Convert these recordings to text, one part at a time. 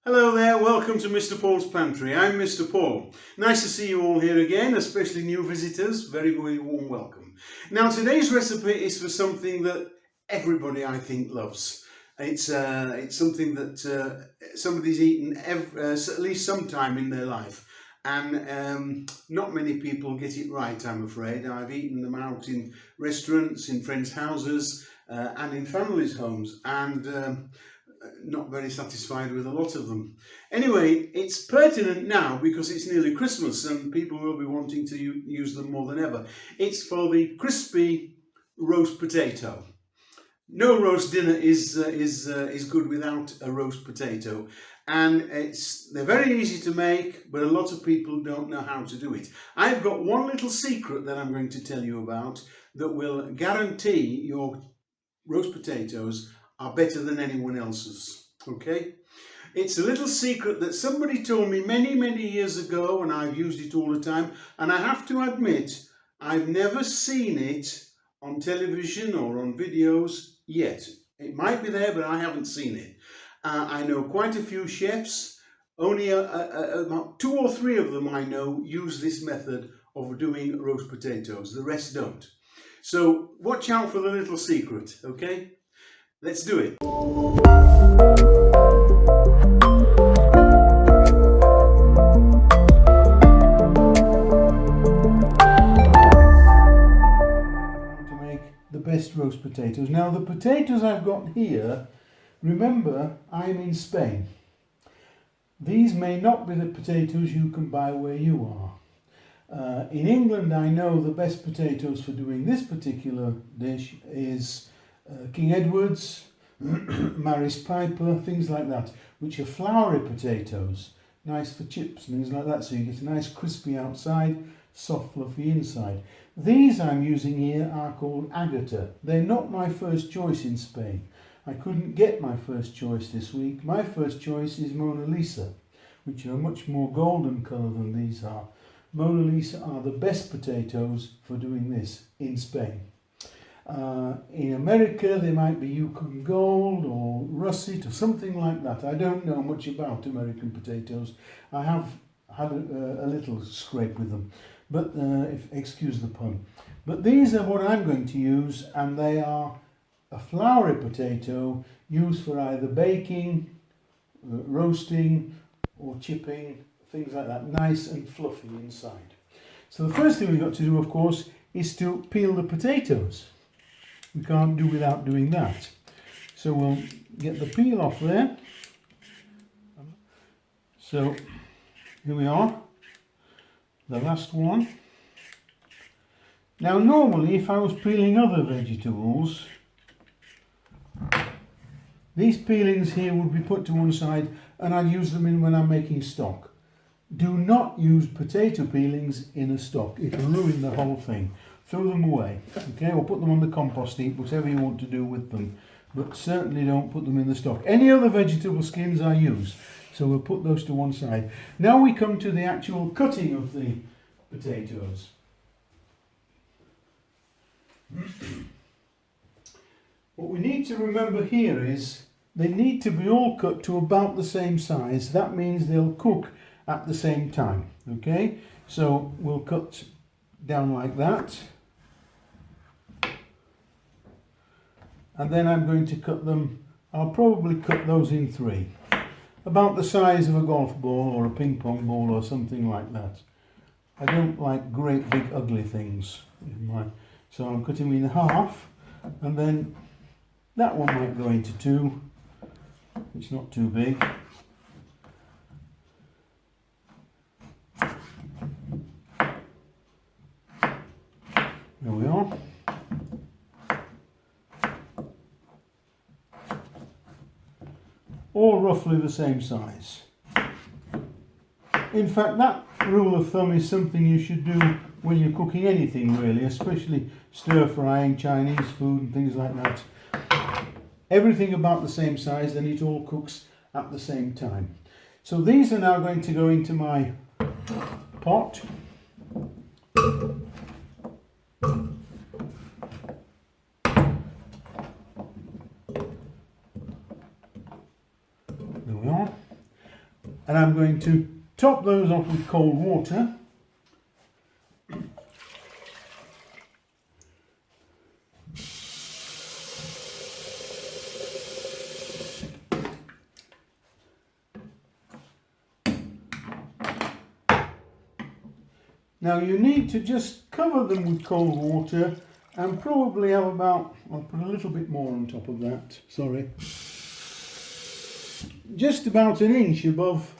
Hello there, welcome to Mr. Paul's Pantry. I'm Mr. Paul. Nice to see you all here again, especially new visitors. Very, very warm welcome. Now today's recipe is for something that everybody I think loves. It's something that somebody's eaten at least sometime in their life. And not many people get it right, I'm afraid. I've eaten them out in restaurants, in friends' houses and in families' homes, and not very satisfied with a lot of them. Anyway, it's pertinent now because it's nearly Christmas and people will be wanting to use them more than ever. It's for the crispy roast potato. No roast dinner is good without a roast potato, and they're very easy to make, but a lot of people don't know how to do it. I've got one little secret that I'm going to tell you about that will guarantee your roast potatoes are better than anyone else's. Okay, it's a little secret that somebody told me many years ago, and I've used it all the time, and I have to admit I've never seen it on television or on videos yet. It might be there, but I haven't seen it. I know quite a few chefs. Only about 2 or 3 of them I know use this method of doing roast potatoes. The rest don't. So watch out for the little secret, okay? Let's do it. To make the best roast potatoes. Now the potatoes I've got here, remember I'm in Spain. These may not be the potatoes you can buy where you are. In England I know the best potatoes for doing this particular dish is King Edward's, Maris Piper, things like that, which are floury potatoes, nice for chips and things like that, so you get a nice crispy outside, soft fluffy inside. These I'm using here are called Agata. They're not my first choice in Spain. I couldn't get my first choice this week. My first choice is Mona Lisa, which are a much more golden colour than these are. Mona Lisa are the best potatoes for doing this in Spain. In America they might be Yukon Gold or Russet or something like that. I don't know much about American potatoes. I have had a little scrape with them, but excuse the pun. But these are what I'm going to use, and they are a floury potato used for either baking, roasting or chipping, things like that, nice and fluffy inside. So the first thing we've got to do, of course, is to peel the potatoes. We can't do without doing that. So we'll get the peel off there. So here we are, the last one. Now normally if I was peeling other vegetables, these peelings here would be put to one side and I'd use them in when I'm making stock. Do not use potato peelings in a stock, it'll ruin the whole thing. Throw them away, okay, or put them on the compost heap, whatever you want to do with them, but certainly don't put them in the stock. Any other vegetable skins I use, so we'll put those to one side. Now we come to the actual cutting of the potatoes. What we need to remember here is they need to be all cut to about the same size. That means they'll cook at the same time, okay? So we'll cut down like that. And then I'm going to cut them, I'll probably cut those in 3. About the size of a golf ball or a ping pong ball or something like that. I don't like great big ugly things. So I'm cutting them in half, and then that one might go into 2. It's not too big. There we are. All roughly the same size. In fact, that rule of thumb is something you should do when you're cooking anything really, especially stir frying, Chinese food and things like that. Everything about the same size, then it all cooks at the same time. So these are now going to go into my pot. There we are. and I'm going to top those off with cold water. Now you need to just cover them with cold water and probably have about, I'll put a little bit more on top of that, sorry. Just about an inch above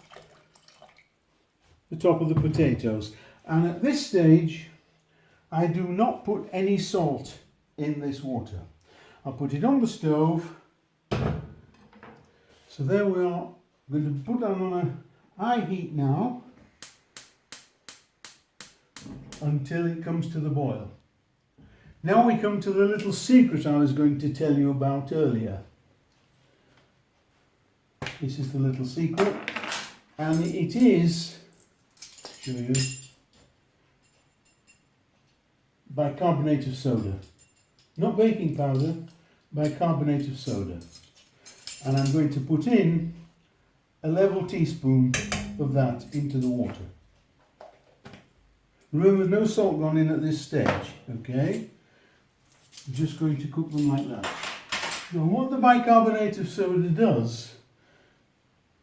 the top of the potatoes. And at this stage, I do not put any salt in this water. I'll put it on the stove. So there we are. I'm going to put that on a high heat now, until it comes to the boil. Now we come to the little secret I was going to tell you about earlier. This is the little secret, and it is, show you, bicarbonate of soda. Not baking powder, bicarbonate of soda. And I'm going to put in a level teaspoon of that into the water. Remember, no salt gone in at this stage, okay? I'm just going to cook them like that. Now what the bicarbonate of soda does,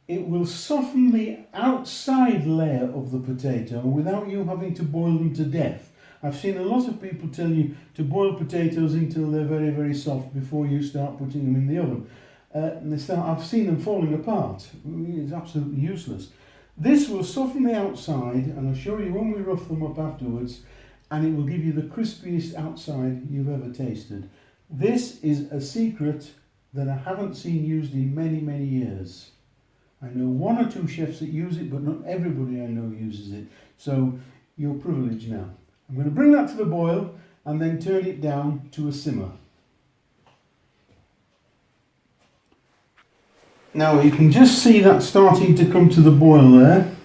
it will soften the outside layer of the potato without you having to boil them to death. I've seen a lot of people tell you to boil potatoes until they're very, very soft before you start putting them in the oven. I've seen them falling apart. It's absolutely useless. This will soften the outside, and I'll show you when we rough them up afterwards, and it will give you the crispiest outside you've ever tasted. This is a secret that I haven't seen used in many, many years. I know one or two chefs that use it, but not everybody I know uses it. So you're privileged now. I'm going to bring that to the boil and then turn it down to a simmer. Now you can just see that starting to come to the boil there.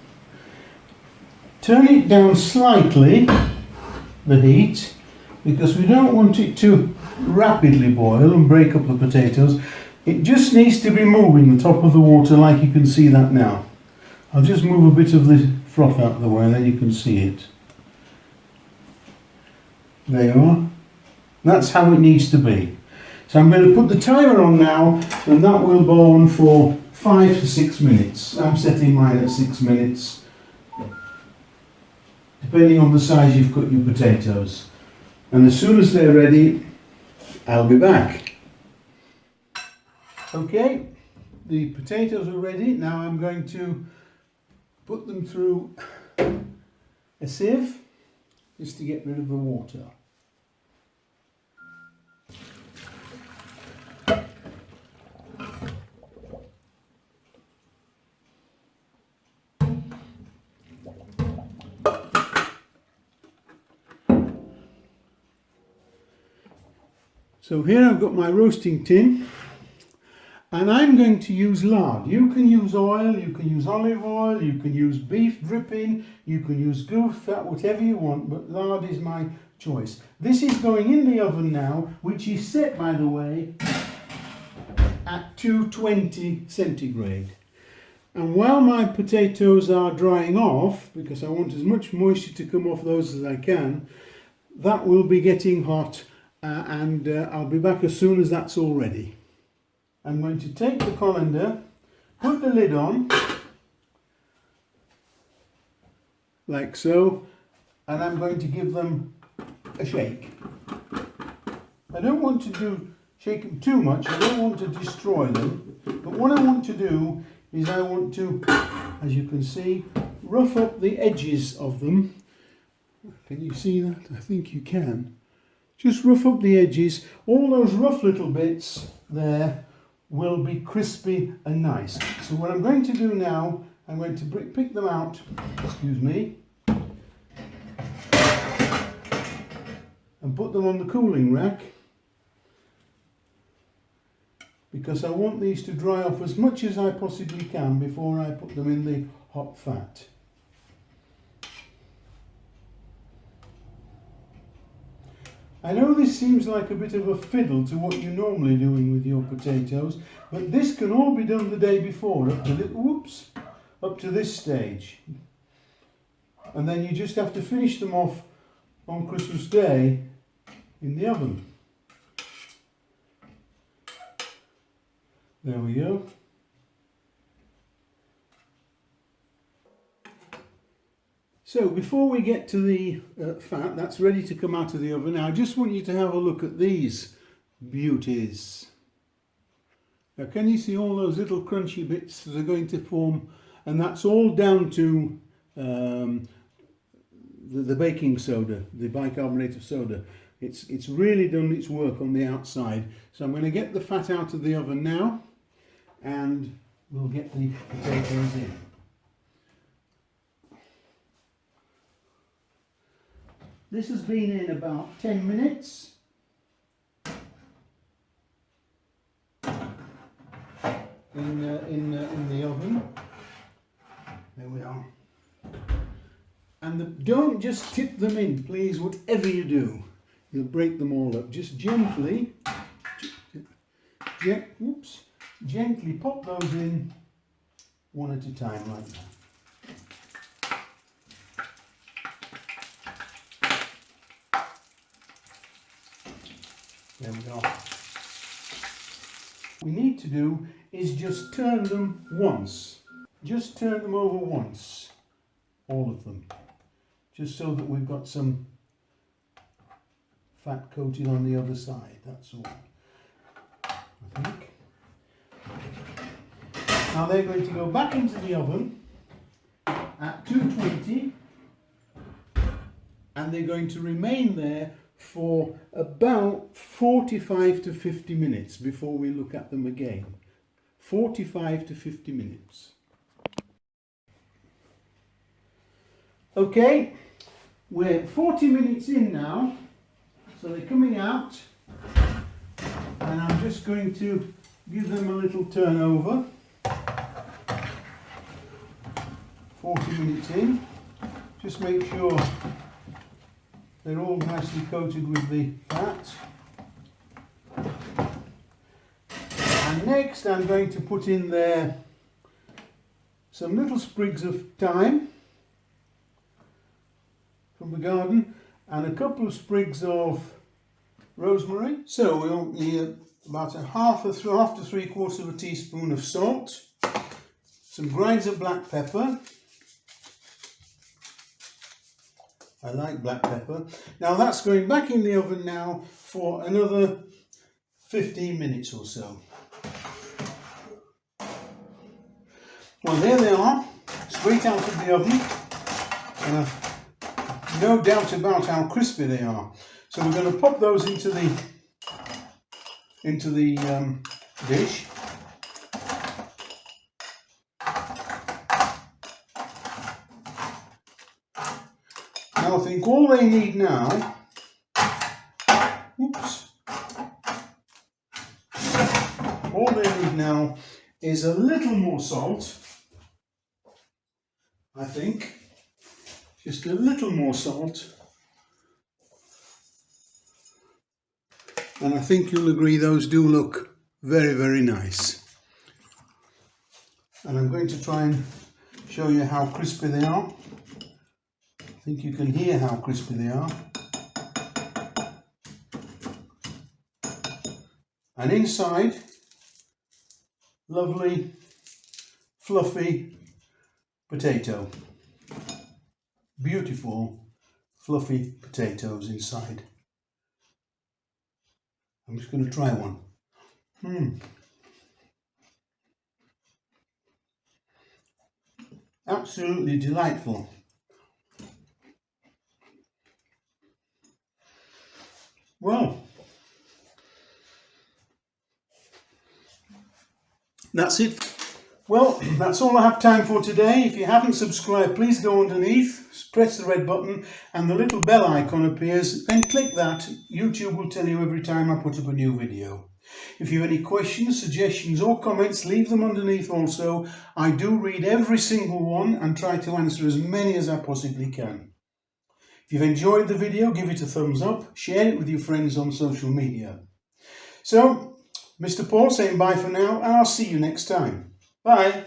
Turn it down slightly, the heat, because we don't want it to rapidly boil and break up the potatoes. It just needs to be moving the top of the water, like you can see that now. I'll just move a bit of the froth out of the way, then you can see it. There you are. That's how it needs to be. So I'm going to put the timer on now, and that will go on for 5 to 6 minutes. I'm setting mine at 6 minutes, depending on the size you've cut your potatoes. And as soon as they're ready, I'll be back. Okay, the potatoes are ready. Now I'm going to put them through a sieve, just to get rid of the water. So here I've got my roasting tin, and I'm going to use lard. You can use oil, you can use olive oil, you can use beef dripping, you can use goose fat, whatever you want, but lard is my choice. This is going in the oven now, which is set, by the way, at 220 centigrade. And while my potatoes are drying off, because I want as much moisture to come off those as I can, that will be getting hot. And I'll be back as soon as that's all ready. I'm going to take the colander, put the lid on, like so, and I'm going to give them a shake. I don't want to shake them too much, I don't want to destroy them, but what I want to do is I want to, as you can see, rough up the edges of them. Can you see that? I think you can. Just rough up the edges. All those rough little bits there will be crispy and nice. So what I'm going to do now, I'm going to pick them out, excuse me, and put them on the cooling rack, because I want these to dry off as much as I possibly can before I put them in the hot fat. I know this seems like a bit of a fiddle to what you're normally doing with your potatoes, but this can all be done the day before, up to up to this stage. And then you just have to finish them off on Christmas Day in the oven. There we go. So before we get to the fat that's ready to come out of the oven, now I just want you to have a look at these beauties. Now can you see all those little crunchy bits that are going to form? And that's all down to the baking soda, the bicarbonate of soda. It's really done its work on the outside. So I'm going to get the fat out of the oven now, and we'll get the potatoes in. This has been in about 10 minutes. In the oven. There we are. And don't just tip them in, please, whatever you do. You'll break them all up. Just gently, gently pop those in one at a time like that. There we go. What we need to do is just turn them once. Just turn them over once. All of them. Just so that we've got some fat coated on the other side. That's all, I think. Now they're going to go back into the oven at 220, and they're going to remain there for about 45 to 50 minutes before we look at them again. 45 to 50 minutes. Okay, we're 40 minutes in now, so they're coming out, and I'm just going to give them a little turn over. 40 minutes in, just make sure they're all nicely coated with the fat. And next I'm going to put in there some little sprigs of thyme from the garden and a couple of sprigs of rosemary. So we'll need about half to 3/4 of a teaspoon of salt, some grinds of black pepper. I like black pepper. Now that's going back in the oven now for another 15 minutes or so. Well, there they are, straight out of the oven. No doubt about how crispy they are. So we're going to pop those into the dish. Now I think all they need now, all they need now is a little more salt, I think, just a little more salt, and I think you'll agree those do look very, very nice. And I'm going to try and show you how crispy they are. I think you can hear how crispy they are. And inside, lovely, fluffy potato. Beautiful, fluffy potatoes inside. I'm just going to try one. Absolutely delightful. Well, that's it. Well, that's all I have time for today. If you haven't subscribed, please go underneath, press the red button and the little bell icon appears, then click that. YouTube will tell you every time I put up a new video. If you have any questions, suggestions or comments, leave them underneath also. I do read every single one and try to answer as many as I possibly can. If you've enjoyed the video, give it a thumbs up, share it with your friends on social media. So, Mr. Paul saying bye for now, and I'll see you next time. Bye.